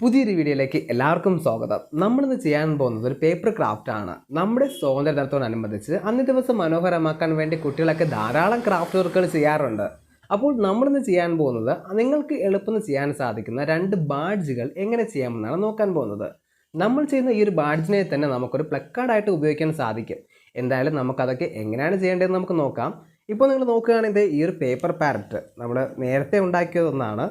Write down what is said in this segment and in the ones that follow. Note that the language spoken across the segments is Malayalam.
പുതിയൊരു വീഡിയോയിലേക്ക് എല്ലാവർക്കും സ്വാഗതം. നമ്മളിന്ന് ചെയ്യാൻ പോകുന്നത് ഒരു പേപ്പർ ക്രാഫ്റ്റ് ആണ്. നമ്മുടെ സ്വാതന്ത്ര്യ ദിനത്തോടനുബന്ധിച്ച് അന്നേ ദിവസം മനോഹരമാക്കാൻ വേണ്ടി കുട്ടികളൊക്കെ ധാരാളം ക്രാഫ്റ്റ് വർക്കുകൾ ചെയ്യാറുണ്ട്. അപ്പോൾ നമ്മളിന്ന് ചെയ്യാൻ പോകുന്നത് നിങ്ങൾക്ക് എളുപ്പത്തിൽ ചെയ്യാൻ സാധിക്കുന്ന രണ്ട് ബാഡ്ജുകൾ എങ്ങനെ ചെയ്യാമെന്നാണ് നോക്കാൻ പോകുന്നത്. നമ്മൾ ചെയ്യുന്ന ഈ ഒരു ബാഡ്ജിനെ തന്നെ നമുക്കൊരു പ്ലക്കാർഡായിട്ട് ഉപയോഗിക്കാൻ സാധിക്കും. എന്തായാലും നമുക്കതൊക്കെ എങ്ങനെയാണ് ചെയ്യേണ്ടതെന്ന് നമുക്ക് നോക്കാം. ഇപ്പോൾ നിങ്ങൾ നോക്കുകയാണെങ്കിൽ ഈ ഒരു പേപ്പർ പാരറ്റ് നമ്മൾ നേരത്തെ ഉണ്ടാക്കിയതൊന്നാണ്.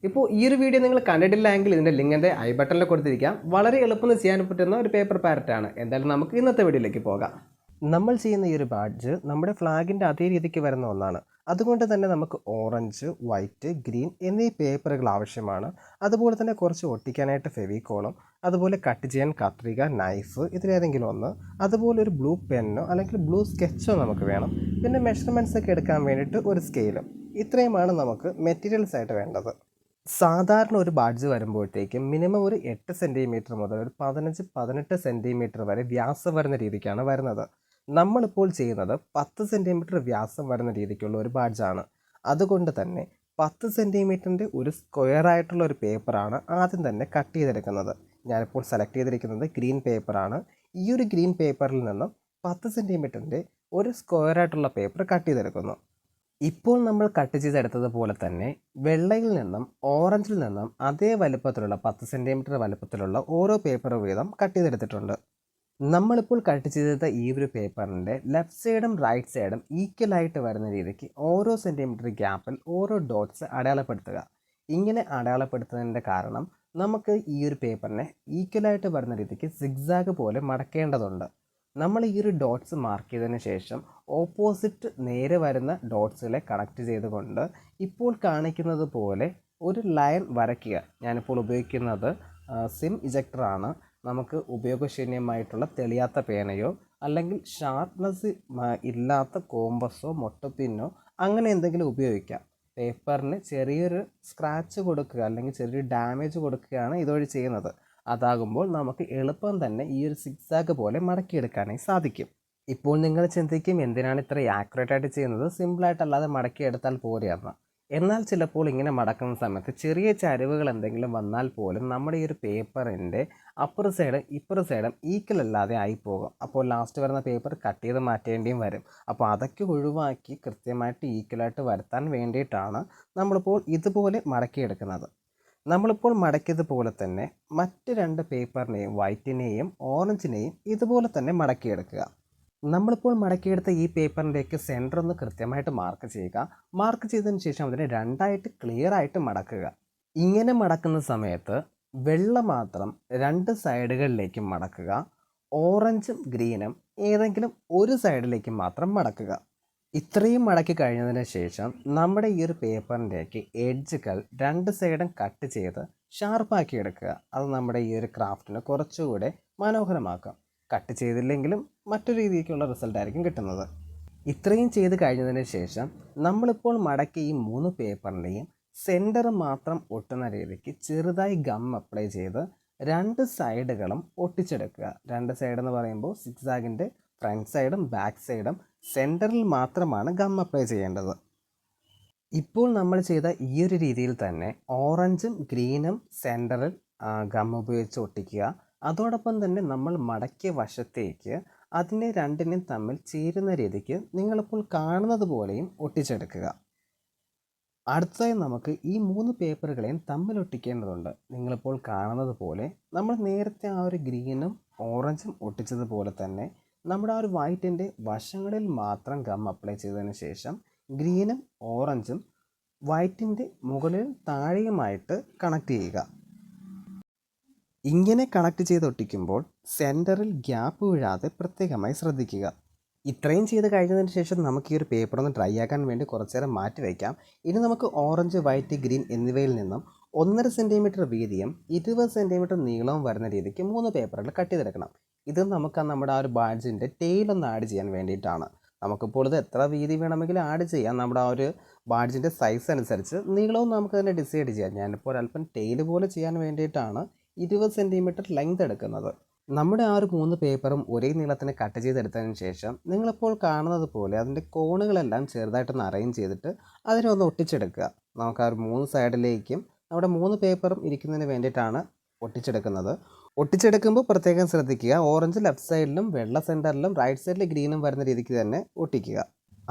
ഇപ്പോൾ ഈ ഒരു വീഡിയോ നിങ്ങൾ കണ്ടിട്ടില്ല എങ്കിൽ ഇതിൻ്റെ ലിങ്ക് എൻ്റെ ഐ ബട്ടണിൽ കൊടുത്തിരിക്കാം. വളരെ എളുപ്പത്തിൽ ചെയ്യാൻ പറ്റുന്ന ഒരു പേപ്പർ പാരറ്റാണ്. എന്തായാലും നമുക്ക് ഇന്നത്തെ വീഡിയോയിലേക്ക് പോകാം. നമ്മൾ ചെയ്യുന്ന ഈ ഒരു ബാഡ്ജ് നമ്മുടെ ഫ്ലാഗിൻ്റെ അതേ രീതിക്ക് വരുന്ന ഒന്നാണ്. അതുകൊണ്ട് തന്നെ നമുക്ക് ഓറഞ്ച്, വൈറ്റ്, ഗ്രീൻ എന്നീ പേപ്പറുകൾ ആവശ്യമാണ്. അതുപോലെ തന്നെ കുറച്ച് ഒട്ടിക്കാനായിട്ട് ഫെവിക്കോളും, അതുപോലെ കട്ട് ചെയ്യാൻ കത്രിക, നൈഫ് ഇതിലേതെങ്കിലും ഒന്ന്, അതുപോലെ ഒരു ബ്ലൂ പെന്നോ അല്ലെങ്കിൽ ബ്ലൂ സ്കെച്ചോ നമുക്ക് വേണം. പിന്നെ മെഷർമെൻറ്റ്സ് ഒക്കെ എടുക്കാൻ വേണ്ടിയിട്ട് ഒരു സ്കെയിലും. ഇത്രയുമാണ് നമുക്ക് മെറ്റീരിയൽസ് ആയിട്ട് വേണ്ടത്. സാധാരണ ഒരു ബാഡ്ജ് വരുമ്പോഴത്തേക്കും മിനിമം ഒരു 8 സെൻറ്റിമീറ്റർ മുതൽ ഒരു 15-18 സെൻറ്റിമീറ്റർ വരെ വ്യാസം വരുന്ന രീതിക്കാണ് വരുന്നത്. നമ്മളിപ്പോൾ ചെയ്യുന്നത് 10 സെൻറ്റിമീറ്റർ വ്യാസം വരുന്ന രീതിക്കുള്ള ഒരു ബാഡ്ജാണ്. അതുകൊണ്ട് തന്നെ 10 സെൻറ്റിമീറ്ററിൻ്റെ ഒരു സ്ക്വയർ ആയിട്ടുള്ള ഒരു പേപ്പറാണ് ആദ്യം തന്നെ കട്ട് ചെയ്തെടുക്കുന്നത്. ഞാനിപ്പോൾ സെലക്ട് ചെയ്തിരിക്കുന്നത് ഗ്രീൻ പേപ്പറാണ്. ഈ ഒരു ഗ്രീൻ പേപ്പറിൽ നിന്നും 10 സെൻറ്റിമീറ്ററിൻ്റെ ഒരു സ്ക്വയർ ആയിട്ടുള്ള പേപ്പർ കട്ട് ചെയ്തെടുക്കുന്നു. ഇപ്പോൾ നമ്മൾ കട്ട് ചെയ്തെടുത്തതുപോലെ തന്നെ വെള്ളയിൽ നിന്നും ഓറഞ്ചിൽ നിന്നും അതേ വലുപ്പത്തിലുള്ള 10 സെൻറ്റിമീറ്റർ വലുപ്പത്തിലുള്ള ഓരോ പേപ്പർ വീതം കട്ട് ചെയ്തെടുത്തിട്ടുണ്ട്. നമ്മളിപ്പോൾ കട്ട് ചെയ്തെടുത്ത ഈ ഒരു പേപ്പറിൻ്റെ ലെഫ്റ്റ് സൈഡും റൈറ്റ് സൈഡും ഈക്വലായിട്ട് വരുന്ന രീതിക്ക് ഓരോ സെൻറ്റിമീറ്റർ ഗ്യാപ്പിൽ ഓരോ ഡോട്ട്സ് അടയാളപ്പെടുത്തുക. ഇങ്ങനെ അടയാളപ്പെടുത്തുന്നതിൻ്റെ കാരണം നമുക്ക് ഈ ഒരു പേപ്പറിനെ ഈക്വലായിട്ട് വരുന്ന രീതിക്ക് സിഗ്സാഗ് പോലെ മടക്കേണ്ടതുണ്ട്. നമ്മൾ ഈ ഒരു ഡോട്ട്സ് മാർക്ക് ചെയ്തതിന് ശേഷം ഓപ്പോസിറ്റ് നേരെ വരുന്ന ഡോട്ട്സുകളെ കണക്ട് ചെയ്തുകൊണ്ട് ഇപ്പോൾ കാണിക്കുന്നത് പോലെ ഒരു ലൈൻ വരയ്ക്കുക. ഞാനിപ്പോൾ ഉപയോഗിക്കുന്നത് സിം ഇജക്ടറാണ്. നമുക്ക് ഉപയോഗശൂന്യമായിട്ടുള്ള തെളിയാത്ത പേനയോ അല്ലെങ്കിൽ ഷാർപ്നെസ് ഇല്ലാത്ത കോമ്പസോ മൊട്ടപ്പിന്നോ അങ്ങനെ എന്തെങ്കിലും ഉപയോഗിക്കാം. പേപ്പറിന് ചെറിയൊരു സ്ക്രാച്ച് കൊടുക്കുക അല്ലെങ്കിൽ ചെറിയൊരു ഡാമേജ് കൊടുക്കുകയാണ് ഇതുവഴി ചെയ്യുന്നത്. അതാകുമ്പോൾ നമുക്ക് എളുപ്പം തന്നെ ഈ ഒരു സിഗ്സാഗ് പോലെ മടക്കിയെടുക്കാനായി സാധിക്കും. ഇപ്പോൾ നിങ്ങൾ ചിന്തിക്കും എന്തിനാണ് ഇത്ര ആക്യുറേറ്റ് ആയിട്ട് ചെയ്യുന്നത്, സിമ്പിളായിട്ടല്ലാതെ മടക്കിയെടുത്താൽ പോരെയെന്ന്. എന്നാൽ ചിലപ്പോൾ ഇങ്ങനെ മടക്കുന്ന സമയത്ത് ചെറിയ ചരിവുകൾ എന്തെങ്കിലും വന്നാൽ പോലും നമ്മുടെ ഈ ഒരു പേപ്പറിൻ്റെ അപ്പർ സൈഡും ഇപ്പർ സൈഡും ഈക്വൽ അല്ലാതെ ആയിപ്പോകും. അപ്പോൾ ലാസ്റ്റ് വരുന്ന പേപ്പർ കട്ട് ചെയ്ത് മാറ്റേണ്ടിയും വരും. അപ്പോൾ അതൊക്കെ ഒഴിവാക്കി കൃത്യമായിട്ട് ഈക്വലായിട്ട് വരുത്താൻ വേണ്ടിയിട്ടാണ് നമ്മളിപ്പോൾ ഇതുപോലെ മടക്കിയെടുക്കുന്നത്. നമ്മളിപ്പോൾ മടക്കിയതുപോലെ തന്നെ മറ്റ് രണ്ട് പേപ്പറിനെയും വൈറ്റിനെയും ഓറഞ്ചിനെയും ഇതുപോലെ തന്നെ മടക്കിയെടുക്കുക. നമ്മളിപ്പോൾ മടക്കിയെടുത്ത ഈ പേപ്പറിൻ്റെയൊക്കെ സെൻറ്റർ ഒന്ന് കൃത്യമായിട്ട് മാർക്ക് ചെയ്യുക. മാർക്ക് ചെയ്തതിന് ശേഷം അതിനെ രണ്ടായിട്ട് ക്ലിയർ ആയിട്ട് മടക്കുക. ഇങ്ങനെ മടക്കുന്ന സമയത്ത് വെള്ള മാത്രം രണ്ട് സൈഡുകളിലേക്കും മടക്കുക. ഓറഞ്ചും ഗ്രീനും ഏതെങ്കിലും ഒരു സൈഡിലേക്ക് മാത്രം മടക്കുക. ഇത്രയും മടക്കി കഴിഞ്ഞതിന് ശേഷം നമ്മുടെ ഈ ഒരു പേപ്പറിൻ്റെയൊക്കെ എഡ്ജുകൾ രണ്ട് സൈഡും കട്ട് ചെയ്ത് ഷാർപ്പാക്കി എടുക്കുക. അത് നമ്മുടെ ഈ ഒരു ക്രാഫ്റ്റിന് കുറച്ചുകൂടെ മനോഹരമാക്കാം. കട്ട് ചെയ്തില്ലെങ്കിലും മറ്റൊരു രീതിക്കുള്ള റിസൾട്ടായിരിക്കും കിട്ടുന്നത്. ഇത്രയും ചെയ്ത് കഴിഞ്ഞതിന് ശേഷം നമ്മളിപ്പോൾ മടക്കി ഈ 3 പേപ്പറിൻ്റെയും സെൻറ്റർ മാത്രം ഒട്ടുന്ന രീതിക്ക് ചെറുതായി ഗം അപ്ലൈ ചെയ്ത് രണ്ട് സൈഡുകളും ഒട്ടിച്ചെടുക്കുക. രണ്ട് സൈഡെന്ന് പറയുമ്പോൾ സിക്സാഗിൻ്റെ ഫ്രണ്ട് സൈഡും ബാക്ക് സൈഡും സെൻറ്ററിൽ മാത്രമാണ് ഗം അപ്ലൈ ചെയ്യേണ്ടത്. ഇപ്പോൾ നമ്മൾ ചെയ്ത ഈ ഒരു രീതിയിൽ തന്നെ ഓറഞ്ചും ഗ്രീനും സെൻറ്ററിൽ ഗം ഉപയോഗിച്ച് ഒട്ടിക്കുക. അതോടൊപ്പം തന്നെ നമ്മൾ മടക്കിയ വശത്തേക്ക് അതിനെ രണ്ടിനെയും തമ്മിൽ ചേരുന്ന രീതിക്ക് നിങ്ങളിപ്പോൾ കാണുന്നത് പോലെയും ഒട്ടിച്ചെടുക്കുക. അടുത്തതായി നമുക്ക് ഈ 3 പേപ്പറുകളെയും തമ്മിൽ ഒട്ടിക്കേണ്ടതുണ്ട്. നിങ്ങളിപ്പോൾ കാണുന്നത് പോലെ നമ്മൾ നേരത്തെ ആ ഒരു ഗ്രീനും ഓറഞ്ചും ഒട്ടിച്ചതുപോലെ തന്നെ നമ്മുടെ ആ ഒരു വൈറ്റിൻ്റെ വശങ്ങളിൽ മാത്രം ഗം അപ്ലൈ ചെയ്തതിന് ശേഷം ഗ്രീനും ഓറഞ്ചും വൈറ്റിൻ്റെ മുകളിൽ താഴെയുമായിട്ട് കണക്ട് ചെയ്യുക. ഇങ്ങനെ കണക്ട് ചെയ്ത് ഒട്ടിക്കുമ്പോൾ സെൻറ്ററിൽ ഗ്യാപ്പ് വീഴാതെ പ്രത്യേകമായി ശ്രദ്ധിക്കുക. ഇത്രയും ചെയ്ത് കഴിഞ്ഞതിന് ശേഷം നമുക്ക് ഈ ഒരു പേപ്പർ ഒന്ന് ഡ്രൈ ആക്കാൻ വേണ്ടി കുറച്ച് നേരം മാറ്റി വയ്ക്കാം. ഇനി നമുക്ക് ഓറഞ്ച്, വൈറ്റ്, ഗ്രീൻ എന്നിവയിൽ നിന്നും 1.5 സെൻറ്റിമീറ്റർ വീതിയും 20 സെൻറ്റിമീറ്റർ നീളവും വരുന്ന രീതിക്ക് 3 പേപ്പറുകൾ കട്ട് ചെയ്തെടുക്കണം. ഇത് നമുക്ക് നമ്മുടെ ആ ഒരു ബാഡ്ജിൻ്റെ ടെയിലൊന്ന് ആഡ് ചെയ്യാൻ വേണ്ടിയിട്ടാണ്. നമുക്കിപ്പോൾ ഇത് എത്ര വീതി വേണമെങ്കിലും ആഡ് ചെയ്യാം. നമ്മുടെ ആ ഒരു ബാഡ്ജിൻ്റെ സൈസ് അനുസരിച്ച് നീളവും നമുക്ക് തന്നെ ഡിസൈഡ് ചെയ്യാം. ഞാനിപ്പോൾ ഒരല്പം ടെയിൽ പോലെ ചെയ്യാൻ വേണ്ടിയിട്ടാണ് 20 സെൻറ്റിമീറ്റർ ലെങ്ത് എടുക്കുന്നത്. നമ്മുടെ ആ ഒരു 3 പേപ്പറും ഒരേ നീളത്തിന് കട്ട് ചെയ്തെടുത്തതിന് ശേഷം നിങ്ങളിപ്പോൾ കാണുന്നത് പോലെ അതിൻ്റെ കോണുകളെല്ലാം ചെറുതായിട്ടൊന്ന് അറേഞ്ച് ചെയ്തിട്ട് അതിനെ ഒന്ന് ഒട്ടിച്ചെടുക്കുക. നമുക്ക് ആ ഒരു 3 സൈഡിലേക്കും നമ്മുടെ 3 പേപ്പറും ഇരിക്കുന്നതിന് വേണ്ടിയിട്ടാണ് ഒട്ടിച്ചെടുക്കുന്നത്. ഒട്ടിച്ചെടുക്കുമ്പോൾ പ്രത്യേകം ശ്രദ്ധിക്കുക, ഓറഞ്ച് ലെഫ്റ്റ് സൈഡിലും വെള്ള സെൻറ്ററിലും റൈറ്റ് സൈഡിൽ ഗ്രീനും വരുന്ന രീതിക്ക് തന്നെ ഒട്ടിക്കുക.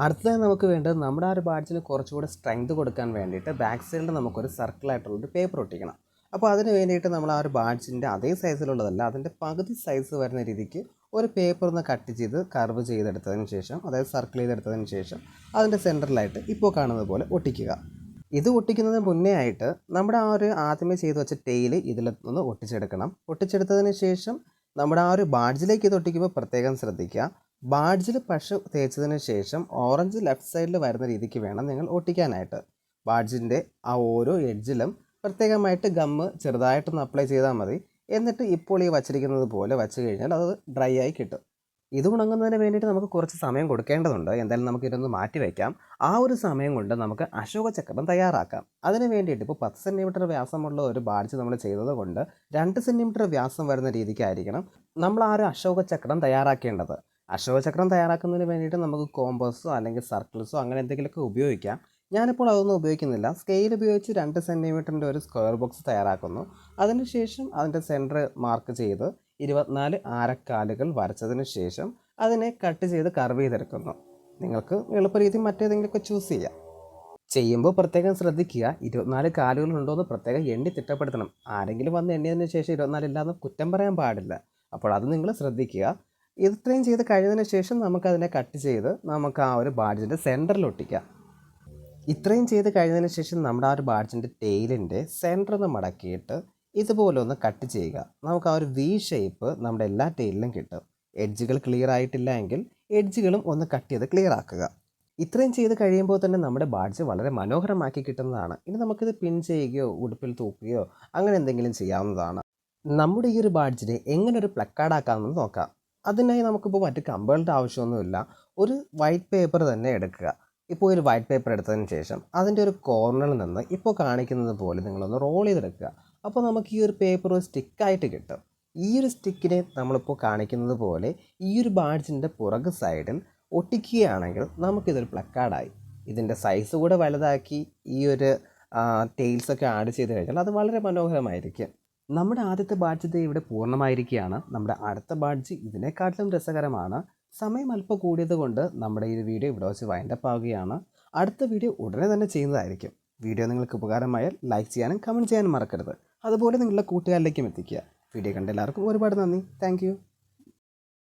അടുത്തതായി നമുക്ക് വേണ്ടത് നമ്മുടെ ആ ഒരു ബാഡ്ജിന് കുറച്ചുകൂടെ സ്ട്രെങ്ത് കൊടുക്കാൻ വേണ്ടിയിട്ട് ബാക്ക് സൈഡിൽ നമുക്കൊരു സർക്കിളായിട്ടുള്ളൊരു പേപ്പർ ഒട്ടിക്കണം. അപ്പോൾ അതിന് വേണ്ടിയിട്ട് നമ്മൾ ആ ഒരു ബാഡ്ജിൻ്റെ അതേ സൈസിലുള്ളതല്ല, അതിൻ്റെ പകുതി സൈസ് വരുന്ന രീതിക്ക് ഒരു പേപ്പർ ഒന്ന് കട്ട് ചെയ്ത് കർവ് ചെയ്തെടുത്തതിന് ശേഷം, അതായത് സർക്കിൾ ചെയ്തെടുത്തതിന് ശേഷം അതിൻ്റെ സെൻറ്ററിലായിട്ട് ഇപ്പോൾ കാണുന്നത് പോലെ ഒട്ടിക്കുക. ഇത് ഒട്ടിക്കുന്നതിന് മുന്നേ ആയിട്ട് നമ്മുടെ ആ ഒരു ആദ്യമേ ചെയ്ത് വെച്ച ടെയിൽ ഇതിലൊന്ന് ഒട്ടിച്ചെടുക്കണം. ഒട്ടിച്ചെടുത്തതിന് ശേഷം നമ്മുടെ ആ ഒരു ബാഡ്ജിലേക്ക് ഇത് ഒട്ടിക്കുമ്പോൾ പ്രത്യേകം ശ്രദ്ധിക്കുക, ബാഡ്ജിൽ പശ തേച്ചതിന് ശേഷം ഓറഞ്ച് ലെഫ്റ്റ് സൈഡിൽ വരുന്ന രീതിക്ക് വേണം നിങ്ങൾ ഒട്ടിക്കാനായിട്ട്. ബാഡ്ജിൻ്റെ ആ ഓരോ എഡ്ജിലും പ്രത്യേകമായിട്ട് ഗമ്മ് ചെറുതായിട്ടൊന്ന് അപ്ലൈ ചെയ്താൽ മതി. എന്നിട്ട് ഇപ്പോൾ ഈ വച്ചിരിക്കുന്നത് പോലെ വച്ച് കഴിഞ്ഞാൽ അത് ഡ്രൈ ആയി കിട്ടും. ഇത് ഉണങ്ങുന്നതിന് വേണ്ടിയിട്ട് നമുക്ക് കുറച്ച് സമയം കൊടുക്കേണ്ടതുണ്ട്. എന്തായാലും നമുക്ക് ഇതൊന്ന് മാറ്റി വയ്ക്കാം. ആ ഒരു സമയം കൊണ്ട് നമുക്ക് അശോകചക്രം തയ്യാറാക്കാം. അതിന് വേണ്ടിയിട്ട് ഇപ്പോൾ 10 സെൻറ്റിമീറ്റർ വ്യാസമുള്ള ഒരു ബാഡ്ജ് നമ്മൾ ചെയ്തത് കൊണ്ട് 2 സെൻറ്റിമീറ്റർ വ്യാസം വരുന്ന രീതിക്കായിരിക്കണം നമ്മൾ ആ ഒരു അശോകചക്രം തയ്യാറാക്കേണ്ടത്. അശോകചക്രം തയ്യാറാക്കുന്നതിന് വേണ്ടിയിട്ട് നമുക്ക് കോമ്പസോ അല്ലെങ്കിൽ സർക്കിൾസോ അങ്ങനെ എന്തെങ്കിലുമൊക്കെ ഉപയോഗിക്കാം. ഞാനിപ്പോൾ അതൊന്നും ഉപയോഗിക്കുന്നില്ല. സ്കെയിൽ ഉപയോഗിച്ച് 2 സെൻറ്റിമീറ്ററിൻ്റെ ഒരു സ്ക്വയർ ബോക്സ് തയ്യാറാക്കുന്നു. അതിനുശേഷം അതിൻ്റെ സെൻറ്റർ മാർക്ക് ചെയ്ത് 24 ആരക്കാലുകൾ വരച്ചതിന് ശേഷം അതിനെ കട്ട് ചെയ്ത് കർവ് ചെയ്തെടുക്കുന്നു. നിങ്ങൾക്ക് എളുപ്പരീതി മറ്റേതെങ്കിലുമൊക്കെ ചൂസ് ചെയ്യാം. ചെയ്യുമ്പോൾ പ്രത്യേകം ശ്രദ്ധിക്കുക, 24 കാലുകൾ ഉണ്ടോ എന്ന് പ്രത്യേകം എണ്ണി തിട്ടപ്പെടുത്തണം. ആരെങ്കിലും വന്ന് എണ്ണിയതിന് ശേഷം 24 ഇല്ലാന്ന് കുറ്റം പറയാൻ പാടില്ല. അപ്പോൾ അത് നിങ്ങൾ ശ്രദ്ധിക്കുക. ഇത്രയും ചെയ്ത് കഴിഞ്ഞതിന് ശേഷം നമുക്കതിനെ കട്ട് ചെയ്ത് നമുക്ക് ആ ഒരു ബാഡ്ജിൻ്റെ സെൻറ്ററിൽ ഒട്ടിക്കാം. ഇത്രയും ചെയ്ത് കഴിഞ്ഞതിന് ശേഷം നമ്മുടെ ആ ഒരു ബാഡ്ജിൻ്റെ ടെയിലിൻ്റെ സെൻറ്റർ ഒന്ന് മടക്കിയിട്ട് ഇതുപോലെ ഒന്ന് കട്ട് ചെയ്യുക. നമുക്ക് ആ ഒരു വി ഷേപ്പ് നമ്മുടെ എല്ലാ ടെയിലിലും കിട്ടും. എഡ്ജുകൾ ക്ലിയർ ആയിട്ടില്ല എങ്കിൽ എഡ്ജുകളും ഒന്ന് കട്ട് ചെയ്ത് ക്ലിയർ ആക്കുക. ഇത്രയും ചെയ്ത് കഴിയുമ്പോൾ തന്നെ നമ്മുടെ ബാഡ്ജ് വളരെ മനോഹരമാക്കി കിട്ടുന്നതാണ്. ഇനി നമുക്കിത് പിൻ ചെയ്യുകയോ ഉടുപ്പിൽ തൂക്കുകയോ അങ്ങനെ എന്തെങ്കിലും ചെയ്യാവുന്നതാണ്. നമ്മുടെ ഈ ഒരു ബാഡ്ജിനെ എങ്ങനെ ഒരു പ്ലക്കാർഡ് ആക്കാമെന്ന് നോക്കാം. അതിനായി നമുക്കിപ്പോൾ മറ്റ് കമ്പുകളുടെ ആവശ്യമൊന്നുമില്ല. ഒരു വൈറ്റ് പേപ്പർ തന്നെ എടുക്കുക. ഇപ്പോൾ ഒരു വൈറ്റ് പേപ്പർ എടുത്തതിന് ശേഷം അതിൻ്റെ ഒരു കോർണറിൽ നിന്ന് ഇപ്പോൾ കാണിക്കുന്നത് പോലെ നിങ്ങളൊന്ന് റോൾ ചെയ്തെടുക്കുക. അപ്പോൾ നമുക്ക് ഈ ഒരു പേപ്പർ ഒരു സ്റ്റിക്കായിട്ട് കിട്ടും. ഈ ഒരു സ്റ്റിക്കിനെ നമ്മളിപ്പോൾ കാണിക്കുന്നത് പോലെ ഈ ഒരു ബാഡ്ജിൻ്റെ പുറക് സൈഡിൽ ഒട്ടിക്കുകയാണെങ്കിൽ നമുക്കിതൊരു പ്ലക്കാർഡായി. ഇതിൻ്റെ സൈസ് കൂടെ വലുതാക്കി ഈ ഒരു ടെയിൽസൊക്കെ ആഡ് ചെയ്ത് കഴിഞ്ഞാൽ അത് വളരെ മനോഹരമായിരിക്കും. നമ്മുടെ ആദ്യത്തെ ബാഡ്ജ് ഇവിടെ പൂർണ്ണമായിരിക്കുകയാണ്. നമ്മുടെ അടുത്ത ബാഡ്ജ് ഇതിനെക്കാട്ടിലും രസകരമാണ്. സമയം അല്പം കൂടിയത് കൊണ്ട് നമ്മുടെ ഈ വീഡിയോ ഇവിടെ വെച്ച് വൈൻഡപ്പ് ആവുകയാണ്. അടുത്ത വീഡിയോ ഉടനെ തന്നെ ചെയ്യുന്നതായിരിക്കും. വീഡിയോ നിങ്ങൾക്ക് ഉപകാരമായാൽ ലൈക്ക് ചെയ്യാനും കമൻറ്റ് ചെയ്യാനും മറക്കരുത്. അതുപോലെ നിങ്ങളുടെ കൂട്ടുകാരിലേക്കും എത്തിക്കുക. വീഡിയോ കണ്ട എല്ലാവർക്കും ഒരുപാട് നന്ദി. താങ്ക്